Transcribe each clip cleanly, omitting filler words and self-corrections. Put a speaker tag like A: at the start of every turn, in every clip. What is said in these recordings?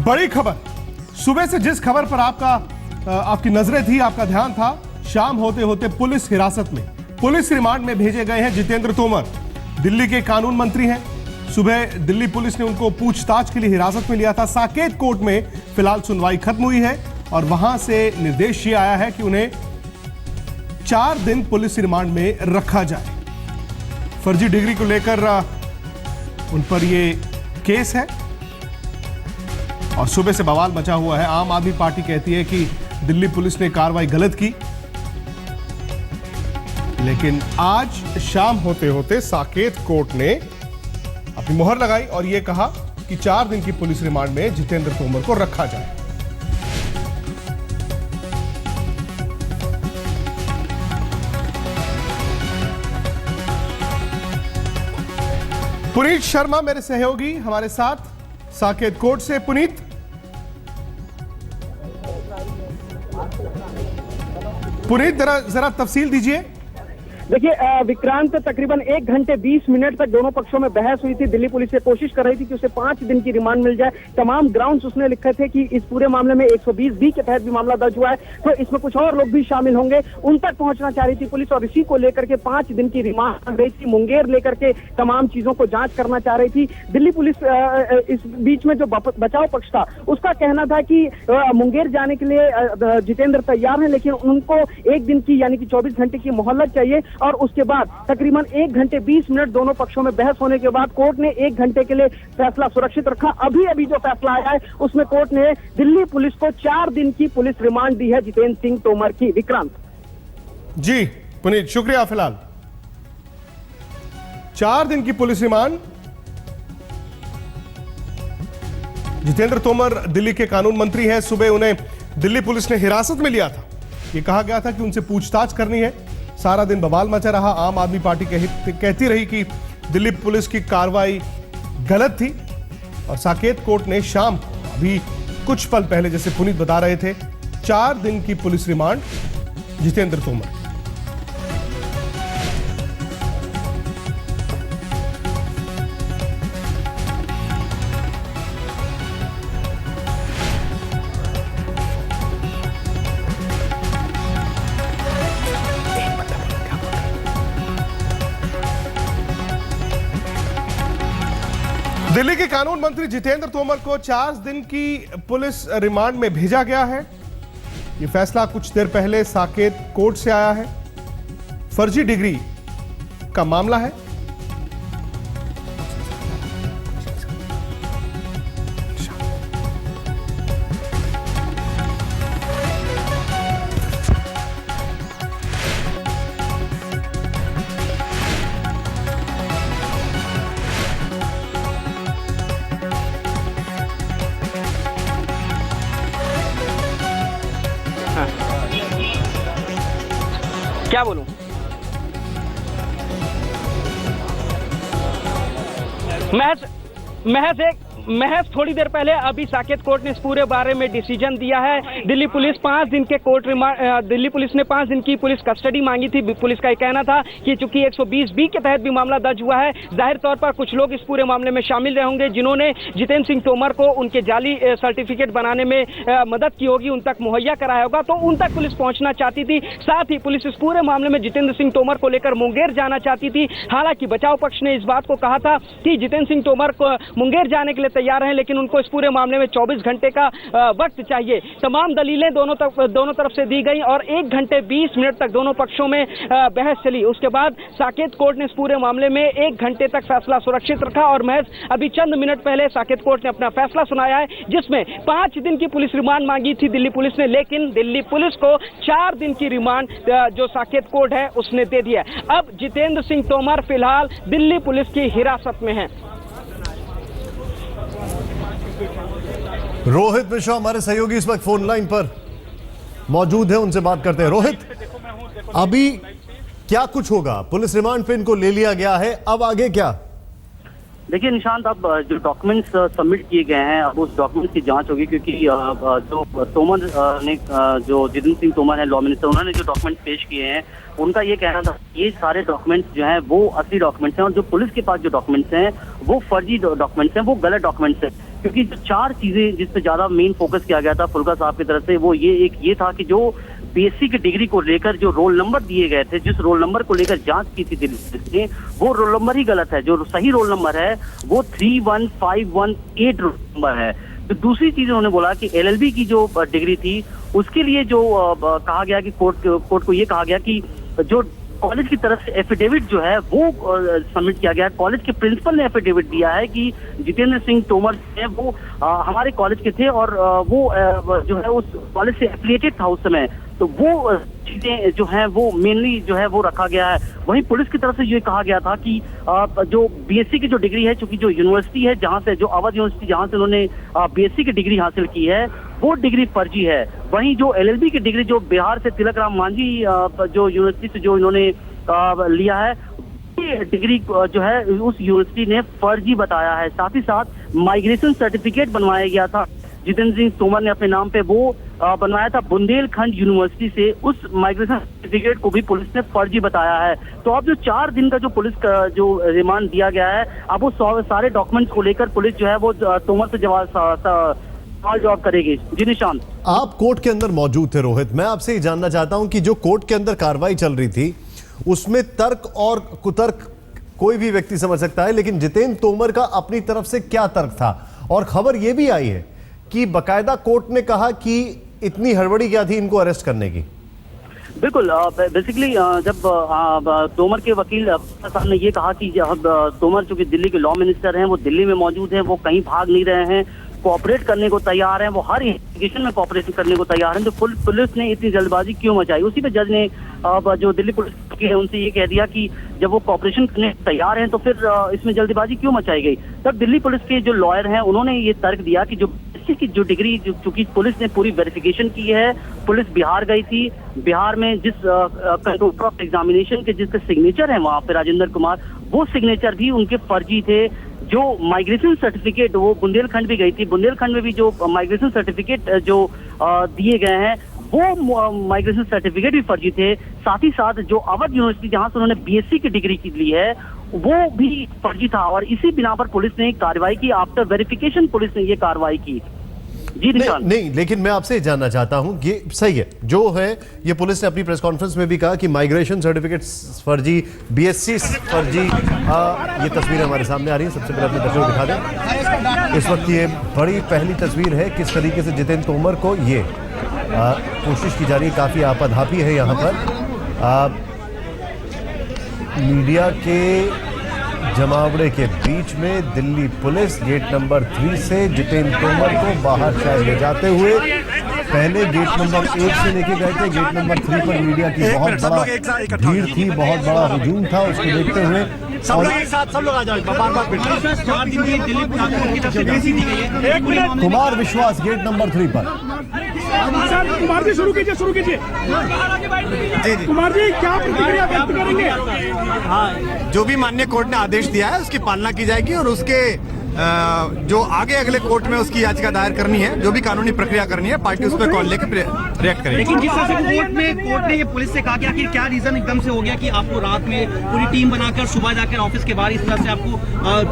A: बड़ी खबर, सुबह से जिस खबर पर आपकी नजरें थी, आपका ध्यान था, शाम होते होते पुलिस हिरासत में, पुलिस रिमांड में भेजे गए हैं जितेंद्र तोमर। दिल्ली के कानून मंत्री हैं। सुबह दिल्ली पुलिस ने उनको पूछताछ के लिए हिरासत में लिया था। साकेत कोर्ट में फिलहाल सुनवाई खत्म हुई है और वहां से निर्देश ये आया है कि उन्हें 4 दिन पुलिस रिमांड में रखा जाए। फर्जी डिग्री को लेकर उन पर ये केस है और सुबह से बवाल मचा हुआ है। आम आदमी पार्टी कहती है कि दिल्ली पुलिस ने कार्रवाई गलत की, लेकिन आज शाम होते होते साकेत कोर्ट ने अपनी मोहर लगाई और यह कहा कि 4 दिन की पुलिस रिमांड में जितेंद्र तोमर को रखा जाए। पुनीत शर्मा मेरे सहयोगी हमारे साथ साकेत कोर्ट से। पुनीत, जरा तफसील दीजिए।
B: देखिए विक्रांत, तकरीबन 1 घंटे 20 मिनट तक दोनों पक्षों में बहस हुई थी। दिल्ली पुलिस ये कोशिश कर रही थी कि उसे 5 दिन की रिमांड मिल जाए। तमाम ग्राउंड्स उसने लिखे थे कि इस पूरे मामले में 120B के तहत भी मामला दर्ज हुआ है, तो इसमें कुछ और लोग भी शामिल होंगे, उन तक पहुंचना चाह रही थी पुलिस और इसी को लेकर के 5 दिन की रिमांड मांग रही थी। मुंगेर लेकर के तमाम चीजों को जांच करना चाह रही थी दिल्ली पुलिस। इस बीच में जो बचाव पक्ष था उसका कहना था कि मुंगेर जाने के लिए जितेंद्र तैयार है, लेकिन उनको 1 दिन की यानी कि 24 घंटे की मोहलत चाहिए। और उसके बाद तकरीबन 1 घंटे 20 मिनट दोनों पक्षों में बहस होने के बाद कोर्ट ने 1 घंटे के लिए फैसला सुरक्षित रखा। अभी जो फैसला आया है उसमें कोर्ट ने दिल्ली पुलिस को 4 दिन की पुलिस रिमांड दी है जितेंद्र सिंह तोमर की। विक्रांत
A: जी पुनीत, शुक्रिया। फिलहाल 4 दिन की पुलिस रिमांड। जितेंद्र तोमर दिल्ली के कानून मंत्री हैं। सुबह उन्हें दिल्ली पुलिस ने हिरासत में लिया था। यह कहा गया था कि उनसे पूछताछ करनी है। सारा दिन बवाल मचा रहा। आम आदमी पार्टी कहती रही कि दिल्ली पुलिस की कार्रवाई गलत थी और साकेत कोर्ट ने शाम को, अभी कुछ पल पहले जैसे पुनीत बता रहे थे, 4 दिन की पुलिस रिमांड जितेंद्र तोमर। दिल्ली के कानून मंत्री जितेंद्र तोमर को 4 दिन की पुलिस रिमांड में भेजा गया है। यह फैसला कुछ देर पहले साकेत कोर्ट से आया है। फर्जी डिग्री का मामला है।
B: क्या बोलूं? महज थोड़ी देर पहले अभी साकेत कोर्ट ने इस पूरे बारे में डिसीजन दिया है। दिल्ली पुलिस 5 दिन के कोर्ट रिमांड, दिल्ली पुलिस ने 5 दिन की पुलिस कस्टडी मांगी थी। पुलिस का यह कहना था कि चूंकि 120B के तहत भी मामला दर्ज हुआ है, जाहिर तौर पर कुछ लोग इस पूरे मामले में शामिल रहे होंगे जिन्होंने जितेंद्र सिंह तोमर को उनके जाली सर्टिफिकेट बनाने में मदद की होगी, उन तक मुहैया कराया होगा, तो उन तक पुलिस पहुंचना चाहती थी। साथ ही पुलिस इस पूरे मामले में जितेंद्र सिंह तोमर को लेकर मुंगेर जाना चाहती थी। हालांकि बचाव पक्ष ने इस बात को कहा था कि जितेंद्र सिंह तोमर को मुंगेर जाने के लिए तैयार हैं, लेकिन उनको इस पूरे मामले में 24 घंटे का वक्त चाहिए। तमाम दलीलें दोनों तरफ से दी गई और 1 घंटे 20 मिनट तक दोनों पक्षों में बहस चली। उसके बाद साकेत कोर्ट ने इस पूरे मामले में 1 घंटे तक फैसला सुरक्षित रखा और महज अभी चंद मिनट पहले साकेत कोर्ट ने अपना फैसला सुनाया है, जिसमें 5 दिन की पुलिस रिमांड मांगी थी दिल्ली पुलिस ने, लेकिन दिल्ली पुलिस को 4 दिन की रिमांड जो साकेत कोर्ट है उसने दे दिया। अब जितेंद्र सिंह तोमर फिलहाल दिल्ली पुलिस की हिरासत में हैं।
C: रोहित मिश्रा हमारे सहयोगी इस वक्त फोन लाइन पर मौजूद है, उनसे बात करते हैं। रोहित, अभी क्या कुछ होगा? पुलिस रिमांड पे इनको ले लिया गया है, अब आगे क्या?
D: देखिए निशांत, अब जो डॉक्यूमेंट्स सबमिट किए गए हैं अब उस डॉक्यूमेंट्स की जांच होगी, क्योंकि जो तोमर ने जो जितेंद्र सिंह तोमर है लॉ मिनिस्टर, उन्होंने जो डॉक्यूमेंट्स पेश किए हैं उनका ये कहना था ये सारे डॉक्यूमेंट्स जो हैं वो असली डॉक्यूमेंट्स हैं और जो पुलिस के पास जो डॉक्यूमेंट्स हैं वो फर्जी डॉक्यूमेंट्स हैं, वो गलत डॉक्यूमेंट्स हैं। क्योंकि जो 4 चीजें जिस पे ज्यादा मेन फोकस किया गया था फुल्का साहब की तरफ से, वो ये था कि जो बीएससी की डिग्री को लेकर जो रोल नंबर दिए गए थे, जिस रोल नंबर को लेकर जांच की थी दिल्ली पुलिस ने, वो रोल नंबर ही गलत है। जो सही रोल नंबर है वो 31518 रोल नंबर है। तो दूसरी चीज उन्होंने बोला कि एलएलबी की जो डिग्री थी उसके लिए जो कहा गया कि कोर्ट को ये कहा गया कि जो कॉलेज की तरफ से एफिडेविट जो है वो सबमिट किया गया है। कॉलेज के प्रिंसिपल ने एफिडेविट दिया है कि जितेंद्र सिंह तोमर है वो हमारे कॉलेज के थे और वो जो है उस कॉलेज से एफिलिएटेड था उस समय, तो वो चीजें जो है वो मेनली जो है वो रखा गया है। वहीं पुलिस की तरफ से ये कहा गया था कि जो बीएससी की जो डिग्री है, चूंकि जो यूनिवर्सिटी है जहां से, जो अवध यूनिवर्सिटी जहां से उन्होंने बीएससी की डिग्री हासिल की है, वो डिग्री फर्जी है। वहीं जो एलएलबी की डिग्री जो बिहार से तिलक राम मांझी जो यूनिवर्सिटी से जो इन्होंने लिया है, डिग्री जो है उस यूनिवर्सिटी ने फर्जी बताया है। साथ ही साथ माइग्रेशन सर्टिफिकेट बनवाया गया था, जितेंद्र सिंह तोमर ने अपने नाम पे वो बनवाया था बुंदेलखंड यूनिवर्सिटी से, उस माइग्रेशन सर्टिफिकेट को भी पुलिस ने फर्जी बताया है। तो अब जो 4 दिन का जो पुलिस का जो रिमांड दिया गया है, अब वो सारे डॉक्यूमेंट्स को लेकर पुलिस जो है वो तोमर से जवाब करेगी। जी निशांत,
C: आप कोर्ट के अंदर मौजूद थे रोहित, मैं आपसे ये जानना चाहता हूं कि जो कोर्ट के अंदर कार्रवाई चल रही थी उसमें तर्क और कुतर्क कोई भी व्यक्ति समझ सकता है, लेकिन जितेंद्र तोमर का अपनी तरफ से क्या तर्क था? और खबर यह भी आई है कि बकायदा कोर्ट ने कहा कि इतनी हड़बड़ी क्या थी इनको अरेस्ट करने की।
D: बिल्कुल, बेसिकली जब तोमर के वकील साहब ने ये कहा कि जब तोमर चूंकि दिल्ली के लॉ मिनिस्टर हैं, वो दिल्ली में मौजूद हैं, वो कहीं भाग नहीं रहे हैं, कोऑपरेट करने को तैयार हैं, वो हर इन्वेस्टिगेशन में कोऑपरेट करने को तैयार हैं, तो पुलिस ने इतनी जल्दबाजी क्यों मचाई? उसी पे जज ने जो दिल्ली पुलिस है उनसे ये कह दिया कि जब वो कोऑपरेशन करने तैयार हैं तो फिर इसमें जल्दबाजी क्यों मचाई गई? तब दिल्ली पुलिस के जो लॉयर हैं उन्होंने ये तर्क दिया कि जो डिग्री चूंकि पुलिस ने पूरी वेरिफिकेशन की है, पुलिस बिहार गई थी, बिहार में जिस कंट्रोलर ऑफ एग्जामिनेशन के जिसके सिग्नेचर है वहां पे राजेंद्र कुमार, वो सिग्नेचर भी उनके फर्जी थे। जो माइग्रेशन सर्टिफिकेट वो बुंदेलखंड भी गई थी, बुंदेलखंड में भी जो माइग्रेशन सर्टिफिकेट जो दिए गए हैं वो माइग्रेशन सर्टिफिकेट भी फर्जी थे। साथ ही साथ जो अवध यूनिवर्सिटी जहां से उन्होंने बीएससी की डिग्री की ली है वो भी फर्जी था, और इसी बिना पर पुलिस ने कार्रवाई की। आफ्टर वेरिफिकेशन पुलिस ने ये कार्रवाई की। जी
C: नहीं, लेकिन मैं आपसे जानना चाहता हूं, ये सही है जो है, ये पुलिस ने अपनी प्रेस कॉन्फ्रेंस में भी कहा कि माइग्रेशन सर्टिफिकेट फर्जी, बीएससी फर्जी। ये तस्वीर हमारे सामने आ रही है, सबसे पहले अपने दर्शकों को दिखा दें। इस वक्त ये बड़ी पहली तस्वीर है किस तरीके से जितेंद्र तोमर को ये कोशिश की जा रही है, काफी आपाधापी है यहाँ पर मीडिया के जमावड़े के बीच में। दिल्ली पुलिस गेट नंबर 3 से जितेंद्र तोमर को बाहर शायद ले जाते हुए, पहले गेट नंबर 1 से लेके गए थे, गेट नंबर 3 पर मीडिया की बहुत बड़ा भीड़ थी, बहुत बड़ा हुजूम था, उसको देखते हुए कुमार विश्वास गेट नंबर 3 पर।
E: कुमार जी शुरू कीजिए कुमार जी, क्या प्रतिक्रिया व्यक्त करेंगे?
F: हाँ, जो भी माननीय कोर्ट ने आदेश दिया है उसकी पालना की जाएगी और उसके जो आगे अगले कोर्ट में उसकी याचिका दायर करनी है, जो भी कानूनी प्रक्रिया करनी है, पार्टी उस पर कॉल लेकर रिएक्ट करेगी।
G: लेकिन जिस तरह से कोर्ट ने ये पुलिस से कहा कि आखिर क्या रीजन एकदम से हो गया कि आपको रात में पूरी टीम बनाकर सुबह जाकर ऑफिस के बाहर इस तरह से आपको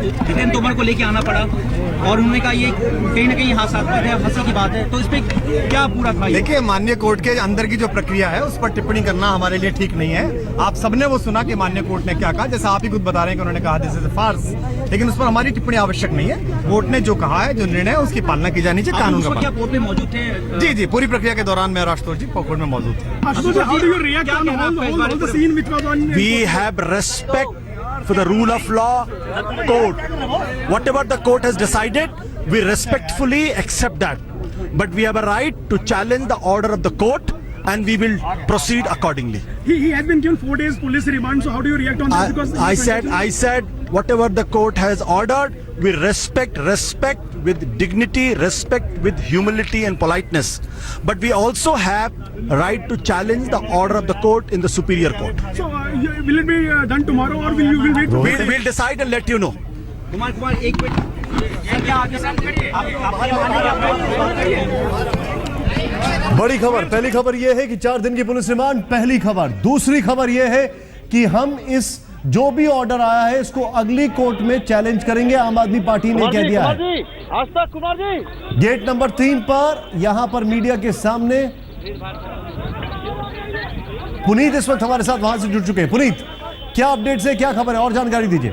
G: जितेंद्र तोमर को लेके आना पड़ा, और उन्होंने कहा ये कहीं ना कहीं हादसात्मक है, हंसी की बात है, तो इस पर क्या पूरा था?
F: देखिए, माननीय कोर्ट के अंदर की जो प्रक्रिया है उस पर टिप्पणी करना हमारे लिए ठीक नहीं है। आप सबने वो सुना कि माननीय कोर्ट ने क्या कहा, जैसा आप ही खुद बता रहे हैं कि उन्होंने कहा दिस इज अ फार्स, लेकिन उस पर हमारी टिप्पणी आवश्यक नहीं है। कोर्ट ने जो कहा है, जो निर्णय है, उसकी पालना की जानी चाहिए, कानून का पालन।
G: कोर्ट में मौजूद थे?
F: जी, पूरी प्रक्रिया के दौरान मैं राष्ट्रपति जी कोर्ट में मौजूद थे।
H: We have respect for the rule of law, court. Whatever the court has decided, we respectfully accept that. But we have a right to challenge the order of the court, and we will proceed accordingly.
E: He has been given 4 days police remand. So how do you react on this? Because
H: I said whatever the court has ordered, we respect with dignity, respect with humility and politeness. But we also have right to challenge the order of the court in the superior court.
E: So will it be done tomorrow, or will you wait?
H: We'll decide and let you know.
G: Kumar एक minute,
C: बड़ी खबर, पहली खबर यह है कि 4 दिन की पुलिस रिमांड, पहली खबर। दूसरी खबर यह है कि हम इस जो भी ऑर्डर आया है इसको अगली कोर्ट में चैलेंज करेंगे, आम आदमी पार्टी ने कह दिया है।
B: कुमार जी
C: गेट नंबर 3 पर यहां पर मीडिया के सामने पुनीत इस वक्त हमारे साथ वहां से जुड़ चुके हैं। पुनीत, क्या अपडेट्स है, क्या खबर है, और जानकारी दीजिए।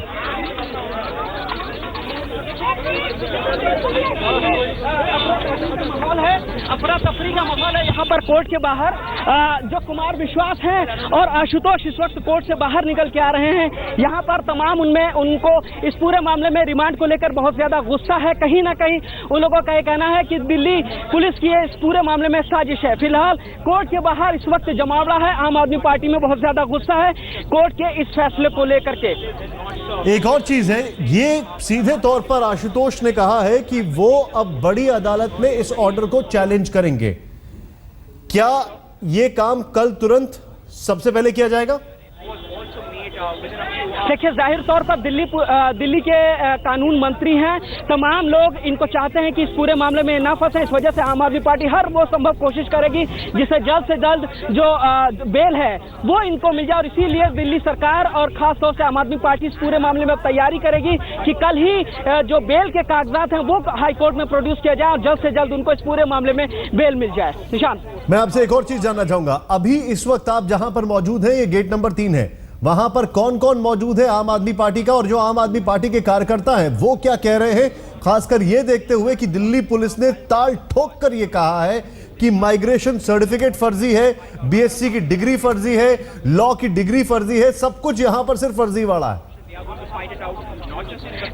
B: माहौल है, अफरा तफरी का माहौल है यहाँ पर कोर्ट के बाहर। जो कुमार विश्वास हैं और आशुतोष इस वक्त कोर्ट से बाहर निकल के आ रहे हैं। यहाँ पर तमाम उनमें उनको इस पूरे मामले में रिमांड को लेकर बहुत ज्यादा गुस्सा है। कहीं ना कहीं उन लोगों का ये कहना है कि दिल्ली पुलिस की इस पूरे मामले में साजिश है। फिलहाल कोर्ट के बाहर इस वक्त जमावड़ा है, आम आदमी पार्टी में बहुत ज्यादा गुस्सा है कोर्ट के इस फैसले को लेकर के।
C: एक और चीज है, ये सीधे तौर पर आशुतोष ने कहा है कि वो अब बड़ी अदालत में इस ऑर्डर को चैलेंज करेंगे। क्या ये काम कल तुरंत सबसे पहले किया जाएगा?
B: देखिए, जाहिर तौर पर दिल्ली के कानून मंत्री हैं, तमाम लोग इनको चाहते हैं कि इस पूरे मामले में ना फंसे। इस वजह से आम आदमी पार्टी हर वो संभव कोशिश करेगी जिससे जल्द से जल्द जो बेल है वो इनको मिल जाए। और इसीलिए दिल्ली सरकार और खास तौर से आम आदमी पार्टी इस पूरे मामले में तैयारी करेगी कि कल ही जो बेल के कागजात हैं वो हाईकोर्ट में प्रोड्यूस किया जाए और जल्द से जल्द उनको इस पूरे मामले में बेल मिल जाए। निशांत,
C: मैं आपसे एक और चीज जानना चाहूंगा। अभी इस वक्त आप जहां पर मौजूद हैं, ये गेट नंबर 3 है, वहां पर कौन कौन मौजूद है आम आदमी पार्टी का, और जो आम आदमी पार्टी के कार्यकर्ता हैं वो क्या कह रहे हैं, खासकर ये देखते हुए कि दिल्ली पुलिस ने ताल ठोक कर ये कहा है कि माइग्रेशन सर्टिफिकेट फर्जी है, बीएससी की डिग्री फर्जी है, लॉ की डिग्री फर्जी है, सब कुछ यहां पर सिर्फ फर्जीवाड़ा है।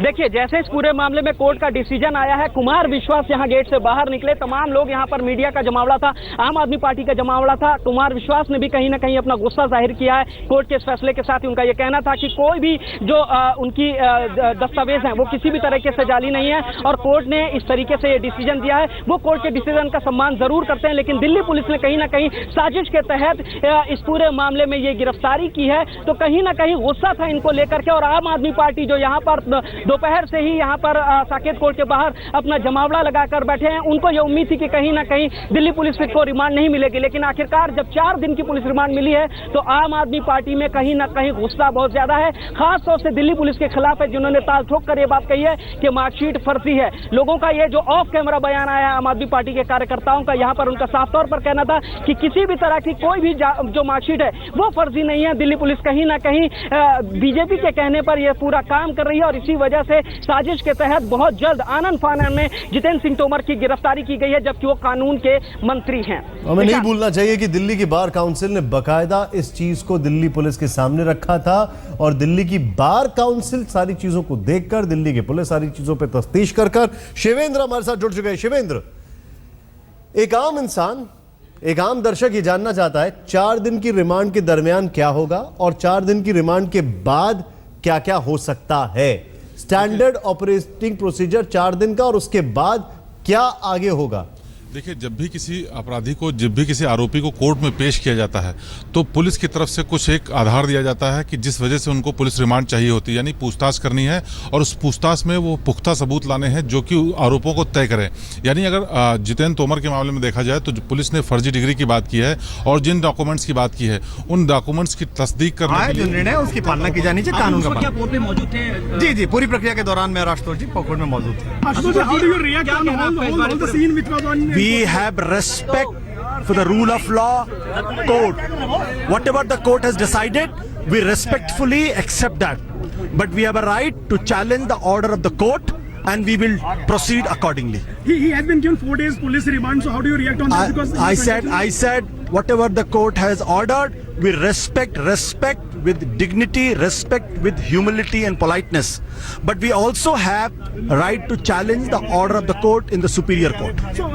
B: देखिए, जैसे इस पूरे मामले में कोर्ट का डिसीजन आया है, कुमार विश्वास यहाँ गेट से बाहर निकले। तमाम लोग यहाँ पर मीडिया का जमावड़ा था, आम आदमी पार्टी का जमावड़ा था। कुमार विश्वास ने भी कहीं ना कहीं अपना गुस्सा जाहिर किया है कोर्ट के इस फैसले के साथ ही। उनका यह कहना था कि कोई भी जो उनकी दस्तावेज हैं वो किसी भी तरीके से जाली नहीं है और कोर्ट ने इस तरीके से ये डिसीजन दिया है। वो कोर्ट के डिसीजन का सम्मान जरूर करते हैं, लेकिन दिल्ली पुलिस ने कहीं ना कहीं साजिश के तहत इस पूरे मामले में ये गिरफ्तारी की है। तो कहीं ना कहीं गुस्सा था इनको लेकर के। और आम आदमी पार्टी जो यहाँ पर दोपहर से ही यहाँ पर साकेत कोर्ट के बाहर अपना जमावड़ा लगाकर बैठे हैं, उनको ये उम्मीद थी कि कहीं ना कहीं दिल्ली पुलिस को रिमांड नहीं मिलेगी। लेकिन आखिरकार जब 4 दिन की पुलिस रिमांड मिली है तो आम आदमी पार्टी में कहीं ना कहीं गुस्सा बहुत ज्यादा है, खास तौर से दिल्ली पुलिस के खिलाफ है, जिन्होंने ताल ठोक कर ये बात कही है कि मार्कशीट फर्जी है। लोगों का ये जो ऑफ कैमरा बयान आया आम आदमी पार्टी के कार्यकर्ताओं का, यहाँ पर उनका साफ तौर पर कहना था कि किसी भी तरह की कोई भी जो मार्कशीट है वो फर्जी नहीं है। दिल्ली पुलिस कहीं ना कहीं बीजेपी के कहने पर यह पूरा काम कर रही है और इसी वजह से साजिश के तहत बहुत जल्द आनंद फानन में जितेंद्र सिंह तोमर की गिरफ्तारी की गई है, जबकि वो कानून के मंत्री हैं।
C: हमें नहीं भूलना चाहिए कि दिल्ली की बार काउंसिल ने बकायदा इस चीज को दिल्ली पुलिस के सामने रखा था और दिल्ली की बार काउंसिल सारी चीजों को देखकर, दिल्ली की पुलिस सारी चीजों पर तफ्तीश कर शिवेंद्र हमारे साथ जुड़ चुके हैं। शिवेंद्र, एक आम इंसान, एक आम दर्शक ये जानना चाहता है 4 दिन की रिमांड के दरमियान क्या होगा और 4 दिन की रिमांड के बाद क्या क्या हो सकता है। स्टैंडर्ड ऑपरेटिंग प्रोसीजर 4 दिन का और उसके बाद क्या आगे होगा।
I: देखिए, जब भी किसी अपराधी को, जब भी किसी आरोपी को कोर्ट में पेश किया जाता है तो पुलिस की तरफ से कुछ एक आधार दिया जाता है कि जिस वजह से उनको पुलिस रिमांड चाहिए होती है, यानी पूछताछ करनी है और उस पूछताछ में वो पुख्ता सबूत लाने हैं जो कि आरोपों को तय करें। यानी अगर जितेंद्र तोमर के मामले में देखा जाए तो पुलिस ने फर्जी डिग्री की बात की है और जिन डॉक्यूमेंट्स की बात की है उन डॉक्यूमेंट्स की तस्दीक करने के लिए
F: जो निर्णय उसकी पालना की जानी चाहिए, कानून का।
G: कोर्ट में मौजूद थे?
F: जी जी, पूरी प्रक्रिया के दौरान मैं आशुतोष जी कोर्ट में मौजूद थे।
H: We have respect for the rule of law, court. Whatever the court has decided, we respectfully accept that. But we have a right to challenge the order of the court and we will proceed accordingly.
E: He has been given 4 days police remand, so how do you react on that? Because
H: I said whatever the court has ordered, we respect with dignity, respect with humility and politeness. But we also have a right to challenge the order of the court in the superior court.
E: So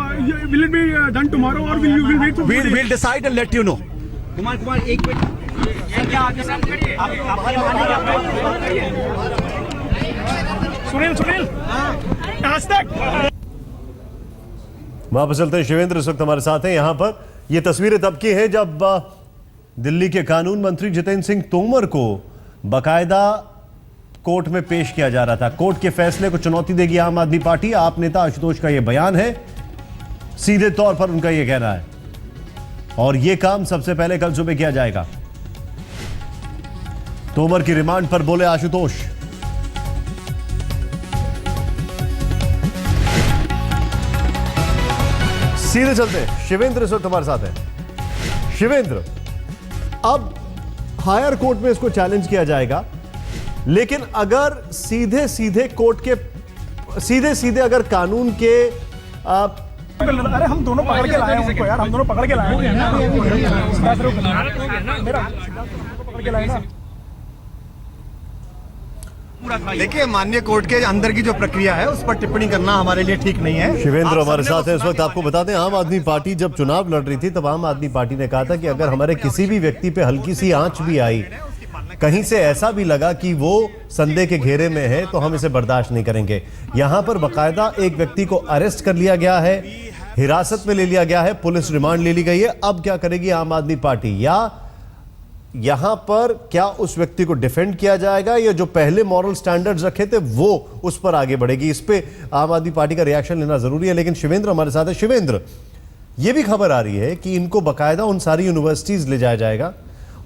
E: will it be done tomorrow or will you wait for 4 days?
H: We'll decide and let you know.
G: Kumar एक minute,
E: Sunil आज तक
C: वापस चलते हैं। शिवेंद्र इस वक्त हमारे साथ हैं यहां पर। ये तस्वीरें तब की हैं जब दिल्ली के कानून मंत्री जितेंद्र सिंह तोमर को बकायदा कोर्ट में पेश किया जा रहा था। कोर्ट के फैसले को चुनौती देगी आम आदमी पार्टी। आप नेता आशुतोष का यह बयान है, सीधे तौर पर उनका यह कहना है और यह काम सबसे पहले कल सुबह किया जाएगा। तोमर की रिमांड पर बोले आशुतोष। सीधे चलते हैं, शिवेंद्र इस वक्त हमारे साथ है। शिवेंद्र, अब हायर कोर्ट में इसको चैलेंज किया जाएगा, लेकिन अगर सीधे सीधे अगर कानून के
E: अरे हम दोनों पकड़ के लाए उनको यार, हम दोनों पकड़ के लाए ना।
F: देखिए, माननीय कोर्ट के अंदर की जो प्रक्रिया है उस पर टिप्पणी करना हमारे लिए ठीक नहीं है।
C: शिवेंद्र हमारे साथ है इस वक्त। आपको बता दें, आम आदमी पार्टी जब चुनाव लड़ रही थी तब आम आदमी पार्टी ने कहा था कि अगर हमारे किसी भी व्यक्ति पे हल्की सी आंच भी आई, कहीं से ऐसा भी लगा कि वो संदेह के घेरे में है, तो हम इसे बर्दाश्त नहीं करेंगे। यहां पर बकायदा एक व्यक्ति को अरेस्ट कर लिया गया है, हिरासत में ले लिया गया है, पुलिस रिमांड ले ली गई है। अब क्या करेगी आम आदमी पार्टी? या यहां पर क्या उस व्यक्ति को डिफेंड किया जाएगा, या जो पहले मॉरल स्टैंडर्ड्स रखे थे वो उस पर आगे बढ़ेगी? इस पे आम आदमी पार्टी का रिएक्शन लेना जरूरी है। लेकिन शिवेंद्र हमारे साथ है। शिवेंद्र, यह भी खबर आ रही है कि इनको बकायदा उन सारी यूनिवर्सिटीज ले जाया जाएगा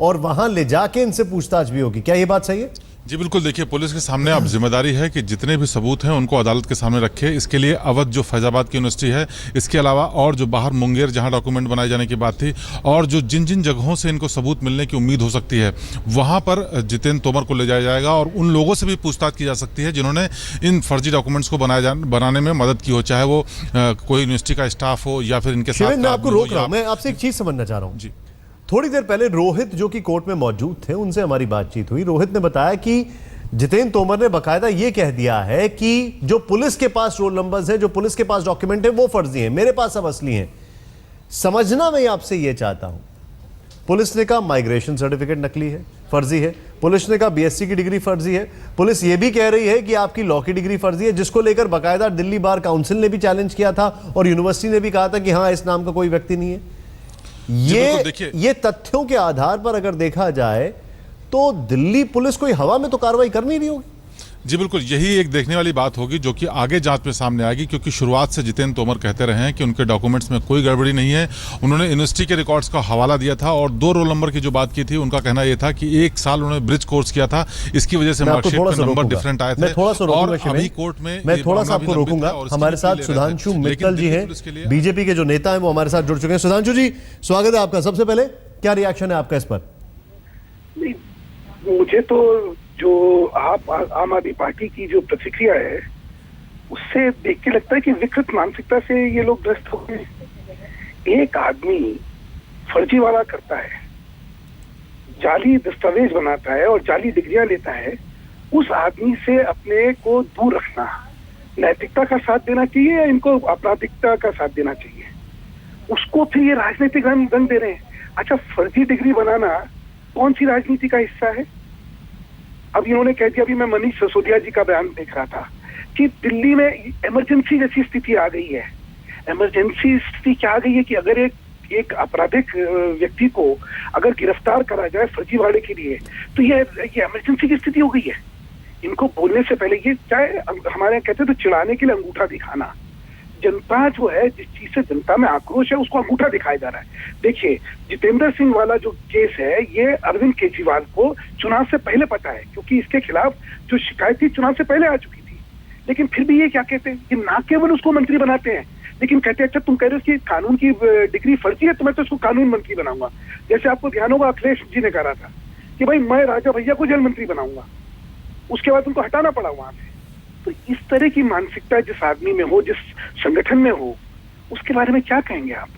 C: और वहां ले जाके इनसे पूछताछ भी होगी, क्या यह बात सही है?
I: जी बिल्कुल। देखिए, पुलिस के सामने अब जिम्मेदारी है कि जितने भी सबूत हैं उनको अदालत के सामने रखे। इसके लिए अवध जो फैजाबाद की यूनिवर्सिटी है, इसके अलावा और जो बाहर मुंगेर जहां डॉक्यूमेंट बनाए जाने की बात थी, और जो जिन जिन जगहों से इनको सबूत मिलने की उम्मीद हो सकती है, वहां पर जितेंद्र तोमर को ले जाया जाएगा और उन लोगों से भी पूछताछ की जा सकती है जिन्होंने इन फर्जी डॉक्यूमेंट्स को बनाने में मदद की हो, चाहे वो कोई यूनिवर्सिटी का स्टाफ हो या फिर इनके साथ।
C: मैं आपको रोक रहा हूं, मैं आपसे एक चीज समझना चाह रहा हूं जी। थोड़ी देर पहले रोहित जो कि कोर्ट में मौजूद थे, उनसे हमारी बातचीत हुई। रोहित ने बताया कि जितेंद्र तोमर ने बकायदा यह कह दिया है कि जो पुलिस के पास रोल नंबर्स हैं, जो पुलिस के पास डॉक्यूमेंट है, वो फर्जी हैं, मेरे पास सब असली हैं। समझना मैं आपसे यह चाहता हूं, पुलिस ने कहा माइग्रेशन सर्टिफिकेट नकली है, फर्जी है। पुलिस ने कहा बीएससी की डिग्री फर्जी है। पुलिस यह भी कह रही है कि आपकी लॉ की डिग्री फर्जी है, जिसको लेकर बकायदा दिल्ली बार काउंसिल ने भी चैलेंज किया था और यूनिवर्सिटी ने भी कहा था कि हां, इस नाम का कोई व्यक्ति नहीं है। ये तथ्यों के आधार पर अगर देखा जाए तो दिल्ली पुलिस कोई हवा में तो कार्रवाई कर नहीं रही होगी।
I: जी बिल्कुल, यही एक देखने वाली बात होगी जो कि आगे जांच में सामने आएगी, क्योंकि शुरुआत से जितेंद्र तोमर कहते रहे हैं कि उनके डॉक्यूमेंट्स में कोई गड़बड़ी नहीं है। उन्होंने यूनिवर्सिटी के रिकॉर्ड्स का हवाला दिया था और 2 रोल नंबर की जो बात की थी, उनका कहना यह था कि 1 साल उन्होंने ब्रिज कोर्स किया था, इसकी वजह से मार्कशीट पे नंबर डिफरेंट आए थे। और अभी कोर्ट में
C: मैं थोड़ा सा आपको रोकूंगा। हमारे साथ सुधांशु मित्तल जी हैं, बीजेपी के जो नेता हैं, वो हमारे साथ जुड़ चुके हैं। सुधांशु जी, स्वागत है आपका। सबसे पहले क्या रिएक्शन है आपका इस पर?
J: मुझे तो जो आम आदमी पार्टी की जो प्रतिक्रिया है उससे देख के लगता है कि विकृत मानसिकता से ये लोग ग्रस्त हो गए। एक आदमी फर्जीवाड़ा करता है, जाली दस्तावेज बनाता है और जाली डिग्रियां लेता है, उस आदमी से अपने को दूर रखना, नैतिकता का साथ देना चाहिए या इनको आपराधिकता का साथ देना चाहिए? उसको फिर ये राजनीतिक रंग दे रहे हैं। अच्छा, फर्जी डिग्री बनाना कौन सी राजनीति का हिस्सा है? अब इन्होंने कह दिया, अभी मैं मनीष सिसोदिया जी का बयान देख रहा था कि दिल्ली में इमरजेंसी जैसी स्थिति आ गई है। इमरजेंसी स्थिति क्या आ गई है कि अगर एक आपराधिक व्यक्ति को अगर गिरफ्तार करा जाए फर्जीवाड़े के लिए, तो ये इमरजेंसी की स्थिति हो गई है। इनको बोलने से पहले ये चाहे हमारे यहाँ कहते हैं तो चिढ़ाने के लिए अंगूठा दिखाना। जनता जो है, जिस चीज से जनता में आक्रोश है, उसको अंगूठा दिखाया जा रहा है। देखिए, जितेंद्र सिंह वाला जो केस है, ये अरविंद केजरीवाल को चुनाव से पहले पता है, क्योंकि इसके खिलाफ जो शिकायत थी चुनाव से पहले आ चुकी थी। लेकिन फिर भी ये क्या कहते हैं कि ना केवल उसको मंत्री बनाते हैं, लेकिन कहते हैं अच्छा तुम कह रहे हो कि कानून की डिग्री फर्जी है तो मैं तो उसको कानून मंत्री बनाऊंगा। जैसे आपको ध्यान होगा, अखिलेश जी ने कहा था कि भाई मैं राजा भैया को जल मंत्री बनाऊंगा, उसके बाद उनको हटाना पड़ा वहां से। तो इस तरह की मानसिकता जिस आदमी में हो, जिस संगठन में हो, उसके बारे में क्या कहेंगे आप?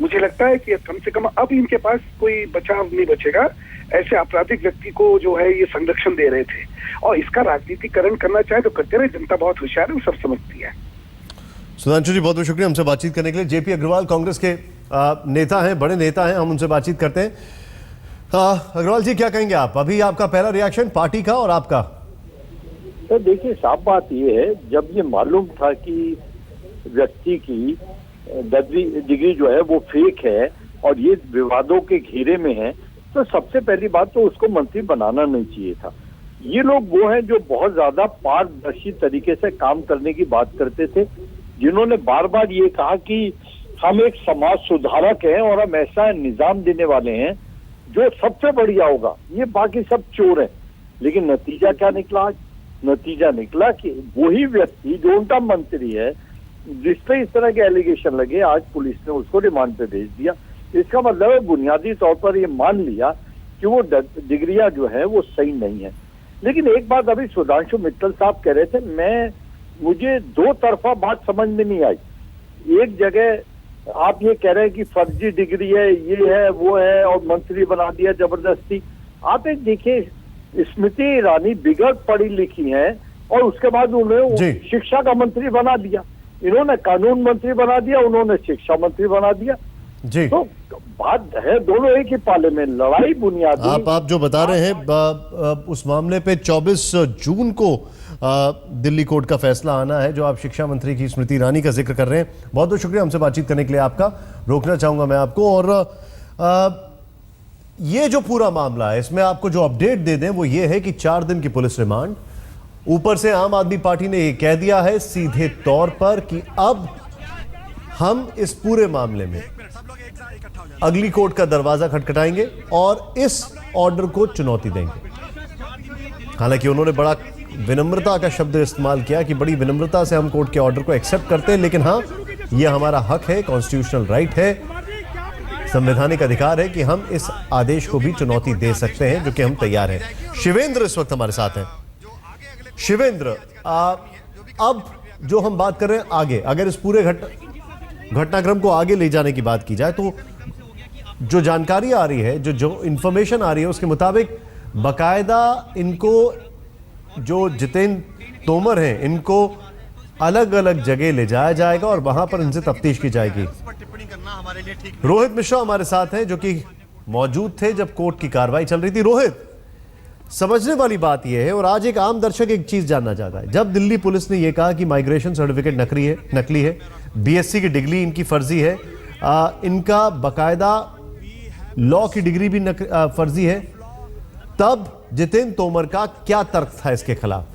J: मुझे लगता है कि कम से कम अब इनके पास कोई बचाव नहीं बचेगा। ऐसे आपराधिक व्यक्ति को जो है ये संरक्षण दे रहे थे, और इसका राजनीतिकरण करना चाहे तो करते रहे। जनता बहुत होशियार है, वो सब समझती है।
C: सुधांशु जी, बहुत बहुत शुक्रिया हमसे बातचीत करने के लिए। जेपी अग्रवाल कांग्रेस के नेता हैं, बड़े नेता हैं, हम उनसे बातचीत करते हैं। अग्रवाल जी, क्या कहेंगे आप? अभी आपका पहला रिएक्शन पार्टी का और आपका।
K: तो देखिए, साफ बात यह है, जब ये मालूम था कि व्यक्ति की 10वीं डिग्री जो है वो फेक है और ये विवादों के घेरे में है, तो सबसे पहली बात तो उसको मंत्री बनाना नहीं चाहिए था। ये लोग वो हैं जो बहुत ज्यादा पारदर्शी तरीके से काम करने की बात करते थे, जिन्होंने बार बार ये कहा कि हम एक समाज सुधारक हैं और हम ऐसा निजाम देने वाले हैं जो सबसे बढ़िया होगा, ये बाकी सब चोर हैं। लेकिन नतीजा क्या निकला आज? नतीजा निकला कि वही व्यक्ति जो उनका मंत्री है, जिसपे इस तरह के एलिगेशन लगे, आज पुलिस ने उसको रिमांड पे भेज दिया। इसका मतलब है बुनियादी तौर पर ये मान लिया कि वो डिग्रियां जो है वो सही नहीं है। लेकिन एक बात अभी सुधांशु मित्तल साहब कह रहे थे, मुझे दो तरफा बात समझ में नहीं आई। एक जगह आप ये कह रहे हैं कि फर्जी डिग्री है, ये है, वो है, और मंत्री बना दिया जबरदस्ती। आप एक देखिए, स्मृति ईरानी बिगड़ पढ़ी लिखी है और उसके बाद उन्हें शिक्षा का मंत्री बना दिया। इन्होंने कानून मंत्री बना दिया, उन्होंने शिक्षा मंत्री बना दिया।
C: जी,
K: तो बात है दोनों एक ही पाले में, लड़ाई बुनियादी।
C: आप जो बता रहे हैं उस मामले पे 24 जून को दिल्ली कोर्ट का फैसला आना है, जो आप शिक्षा मंत्री की स्मृति ईरानी का जिक्र कर रहे हैं। बहुत बहुत शुक्रिया हमसे बातचीत करने के लिए आपका। रोकना चाहूंगा मैं आपको, और ये जो पूरा मामला है इसमें आपको जो अपडेट दे दें वो ये है कि 4 दिन की पुलिस रिमांड, ऊपर से आम आदमी पार्टी ने ये कह दिया है सीधे तौर पर कि अब हम इस पूरे मामले में अगली कोर्ट का दरवाजा खटखटाएंगे और इस ऑर्डर को चुनौती देंगे। हालांकि उन्होंने बड़ा विनम्रता का शब्द इस्तेमाल किया कि बड़ी विनम्रता से हम कोर्ट के ऑर्डर को एक्सेप्ट करते हैं, लेकिन हाँ, यह हमारा हक है, कॉन्स्टिट्यूशनल राइट है, संवैधानिक अधिकार है कि हम इस आदेश को भी चुनौती दे सकते हैं, जो कि हम तैयार हैं। शिवेंद्र इस वक्त हमारे साथ हैं। शिवेंद्र, अब जो हम बात कर रहे हैं आगे, अगर इस पूरे घटनाक्रम को आगे ले जाने की बात की जाए तो जो जानकारी आ रही है, जो इंफॉर्मेशन आ रही है, उसके मुताबिक बकायदा इनको, जो जितेंद्र तोमर हैं, इनको अलग अलग जगह ले जाया जाएगा और वहां पर इनसे तफ्तीश की जाएगी। रोहित मिश्रा हमारे साथ हैं, जो कि मौजूद थे जब कोर्ट की कार्रवाई चल रही थी। रोहित, समझने वाली बात यह है, और आज एक आम दर्शक एक चीज जानना चाहता है, जब दिल्ली पुलिस ने यह कहा कि माइग्रेशन सर्टिफिकेट नकली है, बीएससी की डिग्री इनकी फर्जी है, इनका बकायदा लॉ की डिग्री भी फर्जी है, तब जितेंद्र तोमर का क्या तर्क था इसके खिलाफ?